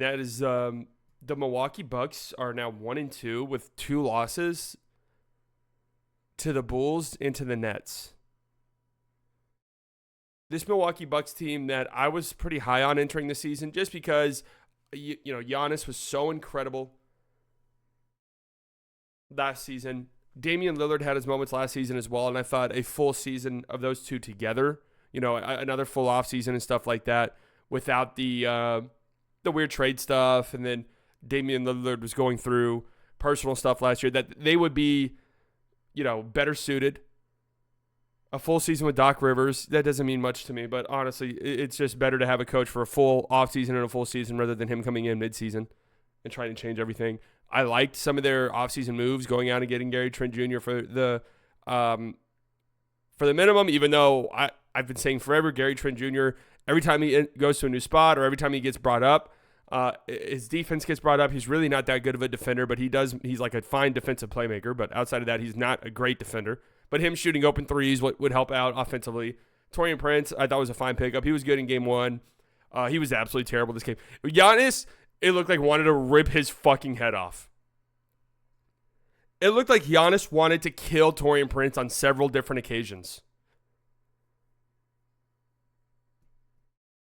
That is the Milwaukee Bucks are now 1-2 with 2 losses to the Bulls and to the Nets. This Milwaukee Bucks team that I was pretty high on entering the season just because Giannis was so incredible last season. Damian Lillard had his moments last season as well, and I thought a full season of those two together, another full off season and stuff like that without the weird trade stuff, and then Damian Lillard was going through personal stuff last year, that they would be, better suited. A full season with Doc Rivers, that doesn't mean much to me, but honestly, it's just better to have a coach for a full offseason and a full season rather than him coming in midseason and trying to change everything. I liked some of their offseason moves, going out and getting Gary Trent Jr. for the minimum, even though I've been saying forever, Gary Trent Jr., every time he goes to a new spot or every time he gets brought up, his defense gets brought up. He's really not that good of a defender, but he's like a fine defensive playmaker. But outside of that, he's not a great defender. But him shooting open threes would help out offensively. Taurean Prince, I thought was a fine pickup. He was good in game 1. He was absolutely terrible this game. Giannis, it looked like wanted to rip his fucking head off. It looked like Giannis wanted to kill Taurean Prince on several different occasions.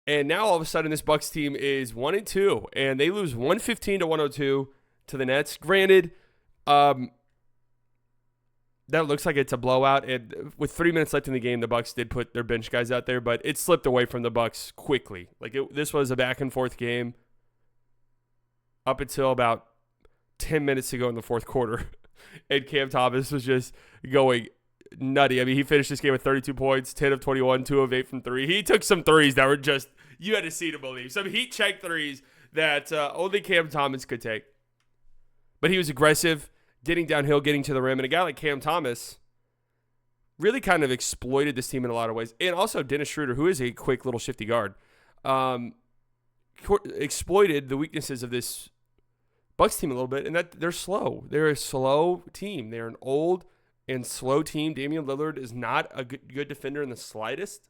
And now all of a sudden this Bucks team is 1-2, and they lose 115-102 to the Nets. Granted, that looks like it's a blowout. And with 3 minutes left in the game, the Bucks did put their bench guys out there, but it slipped away from the Bucks quickly. This was a back and forth game up until about 10 minutes to go in the fourth quarter. And Cam Thomas was just going nutty. I mean, he finished this game with 32 points, 10 of 21, 2 of 8 from 3. He took some threes that were just, you had to see to believe. Some heat check threes that only Cam Thomas could take. But he was aggressive, getting downhill, getting to the rim. And a guy like Cam Thomas really kind of exploited this team in a lot of ways. And also Dennis Schroeder, who is a quick little shifty guard, exploited the weaknesses of this Bucks team a little bit, and that they're slow. They're a slow team. They're an old and slow team. Damian Lillard is not a good defender in the slightest.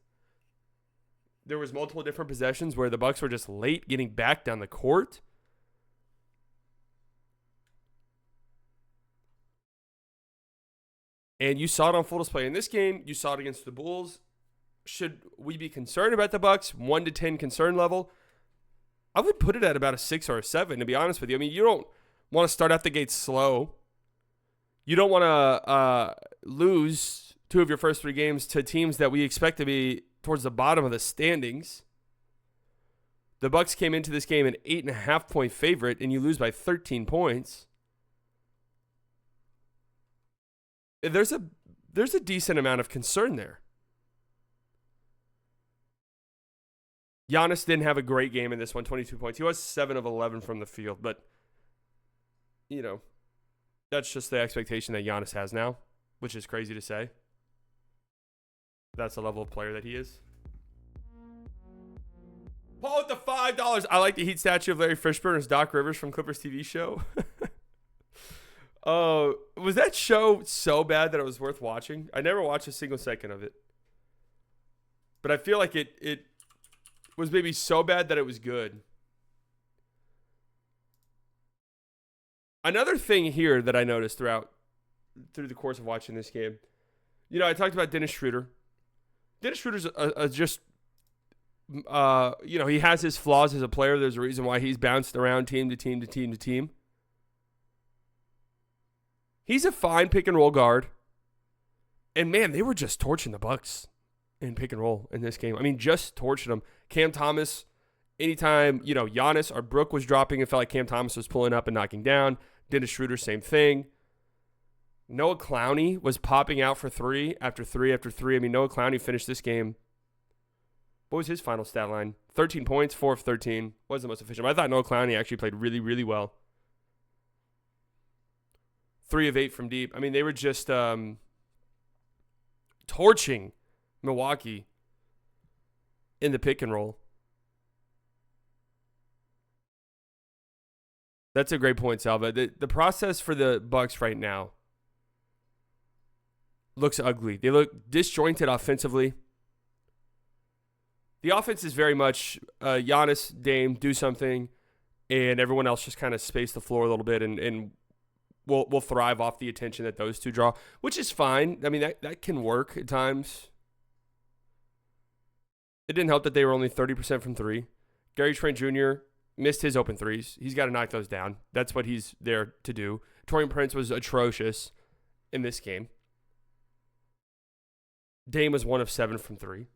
There was multiple different possessions where the Bucks were just late getting back down the court. And you saw it on full display in this game. You saw it against the Bulls. Should we be concerned about the Bucks? 1 to 10 concern level. I would put it at about a 6 or a 7, to be honest with you. I mean, you don't want to start out the gate slow. You don't want to lose 2 of your first 3 games to teams that we expect to be towards the bottom of the standings. The Bucks came into this game an 8.5-point favorite, and you lose by 13 points. There's a decent amount of concern there. Giannis didn't have a great game in this one, 22 points. He was 7 of 11 from the field, but, that's just the expectation that Giannis has now, which is crazy to say. That's the level of player that he is. Paul with the $5. I like the Heat statue of Larry Fishburne as Doc Rivers from Clippers TV show. Was that show so bad that it was worth watching? I never watched a single second of it. But I feel like it was maybe so bad that it was good. Another thing here that I noticed through the course of watching this game, I talked about Dennis Schroeder. Dennis Schroeder's he has his flaws as a player. There's a reason why he's bounced around team to team to team to team. He's a fine pick and roll guard. And man, they were just torching the Bucks in pick and roll in this game. I mean, just torching them. Cam Thomas, anytime, Giannis or Brook was dropping, it felt like Cam Thomas was pulling up and knocking down. Dennis Schroeder, same thing. Noah Clowney was popping out for 3 after 3 after 3. I mean, Noah Clowney finished this game. What was his final stat line? 13 points, 4 of 13. Wasn't the most efficient. But I thought Noah Clowney actually played really, really well. 3 of 8 from deep. I mean, they were just torching Milwaukee in the pick and roll. That's a great point, Salva. The process for the Bucks right now looks ugly. They look disjointed offensively. The offense is very much Giannis, Dame, do something. and everyone else just kind of space the floor a little bit, and we'll thrive off the attention that those two draw, which is fine. I mean, that can work at times. It didn't help that they were only 30% from three. Gary Trent Jr. missed his open threes. He's got to knock those down. That's what he's there to do. Taurean Prince was atrocious in this game. Dame was 1 of 7 from three.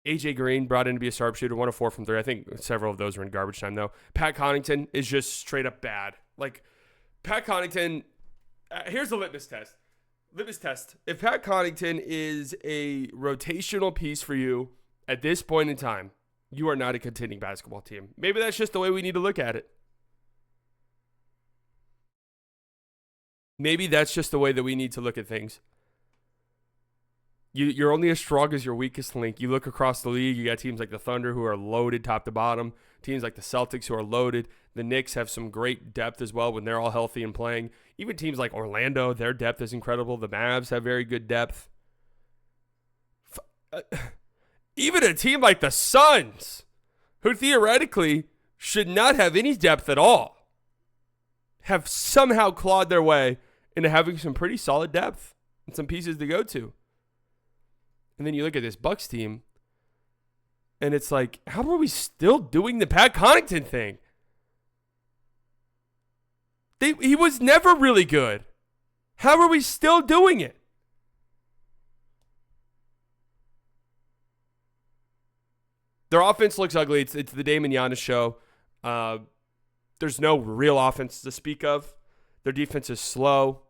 AJ Green brought in to be a sharpshooter, 1 of 4 from three. I think several of those were in garbage time, though. Pat Connaughton is just straight up bad. Like, Pat Connaughton, here's the litmus test. If Pat Connaughton is a rotational piece for you at this point in time, you are not a contending basketball team. Maybe that's just the way we need to look at it. Maybe that's just the way that we need to look at things. You're only as strong as your weakest link. You look across the league, you got teams like the Thunder who are loaded top to bottom, teams like the Celtics who are loaded. The Knicks have some great depth as well when they're all healthy and playing. Even teams like Orlando, their depth is incredible. The Mavs have very good depth. Even a team like the Suns, who theoretically should not have any depth at all, have somehow clawed their way into having some pretty solid depth and some pieces to go to. And then you look at this Bucks team, and it's like, how are we still doing the Pat Connaughton thing? He was never really good. How are we still doing it? Their offense looks ugly. It's the Dame and Giannis show. There's no real offense to speak of. Their defense is slow.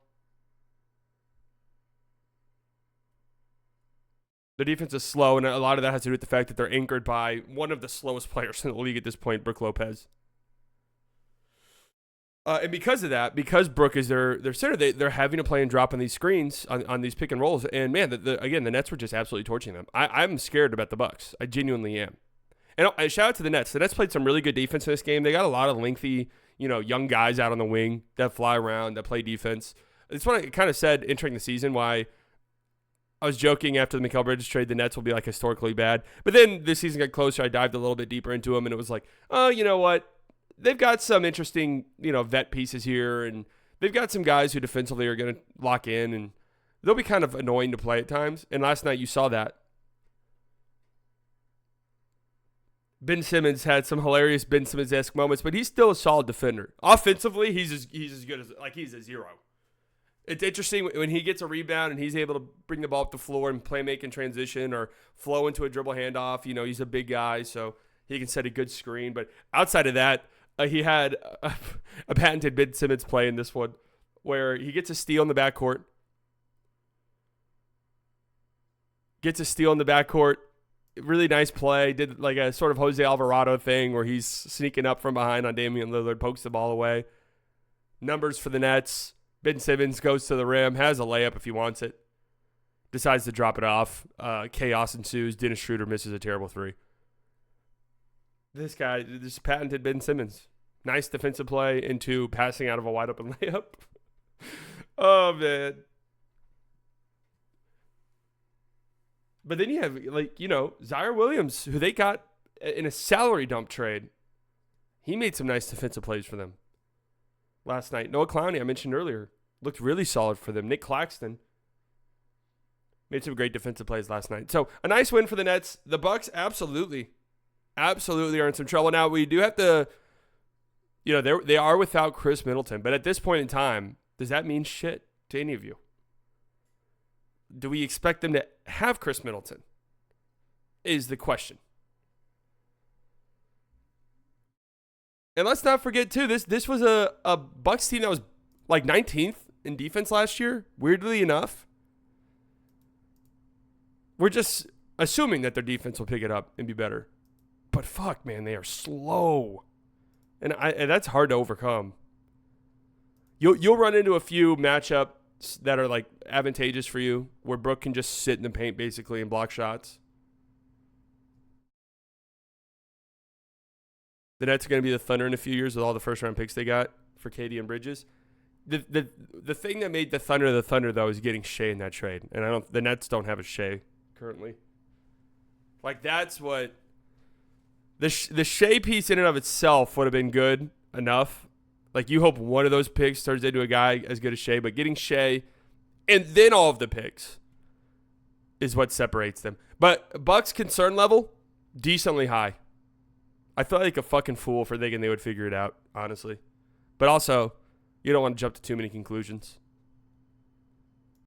Their defense is slow, and a lot of that has to do with the fact that they're anchored by one of the slowest players in the league at this point, Brook Lopez. And because of that, because Brook is their center, they're having to play and drop on these screens, on these pick and rolls. And, man, again, the Nets were just absolutely torching them. I'm scared about the Bucks. I genuinely am. And shout out to the Nets. The Nets played some really good defense in this game. They got a lot of lengthy, young guys out on the wing that fly around, that play defense. It's what I kind of said entering the season, why I was joking after the Mikal Bridges trade, the Nets will be like historically bad. But then this season got closer. I dived a little bit deeper into them, and it was like, oh, you know what? They've got some interesting, vet pieces here, and they've got some guys who defensively are going to lock in, and they'll be kind of annoying to play at times. And last night you saw that. Ben Simmons had some hilarious Ben Simmons-esque moments, but he's still a solid defender. Offensively, he's as good as, he's a zero. It's interesting when he gets a rebound and he's able to bring the ball up the floor and play make in transition or flow into a dribble handoff. He's a big guy, so he can set a good screen. But outside of that, he had a patented Ben Simmons play in this one where he gets a steal in the backcourt. Really nice play. Did like a sort of Jose Alvarado thing where he's sneaking up from behind on Damian Lillard, pokes the ball away. Numbers for the Nets. Ben Simmons goes to the rim, has a layup if he wants it. Decides to drop it off. Chaos ensues. Dennis Schroeder misses a terrible three. This guy, this patented Ben Simmons. Nice defensive play into passing out of a wide open layup. Oh, man. But then you have, Zaire Williams, who they got in a salary dump trade. He made some nice defensive plays for them last night. Noah Clowney, I mentioned earlier, looked really solid for them. Nick Claxton made some great defensive plays last night. So a nice win for the Nets. The Bucks absolutely are in some trouble. Now we do have to, they are without Chris Middleton. But at this point in time, does that mean shit to any of you? Do we expect them to have Chris Middleton? Is the question. And let's not forget, too, this was a Bucks team that was like 19th in defense last year, weirdly enough. We're just assuming that their defense will pick it up and be better. But fuck, man, they are slow. And that's hard to overcome. You'll run into a few matchups that are like advantageous for you, where Brook can just sit in the paint basically and block shots. The Nets are going to be the Thunder in a few years with all the first-round picks they got for KD and Bridges. The thing that made the Thunder, though, is getting Shea in that trade. And the Nets don't have a Shea currently. Like, that's what The Shea piece in and of itself would have been good enough. Like, you hope one of those picks turns into a guy as good as Shea, but getting Shea and then all of the picks is what separates them. But Bucks' concern level, decently high. I feel like a fucking fool for thinking they would figure it out, honestly. But also, you don't want to jump to too many conclusions.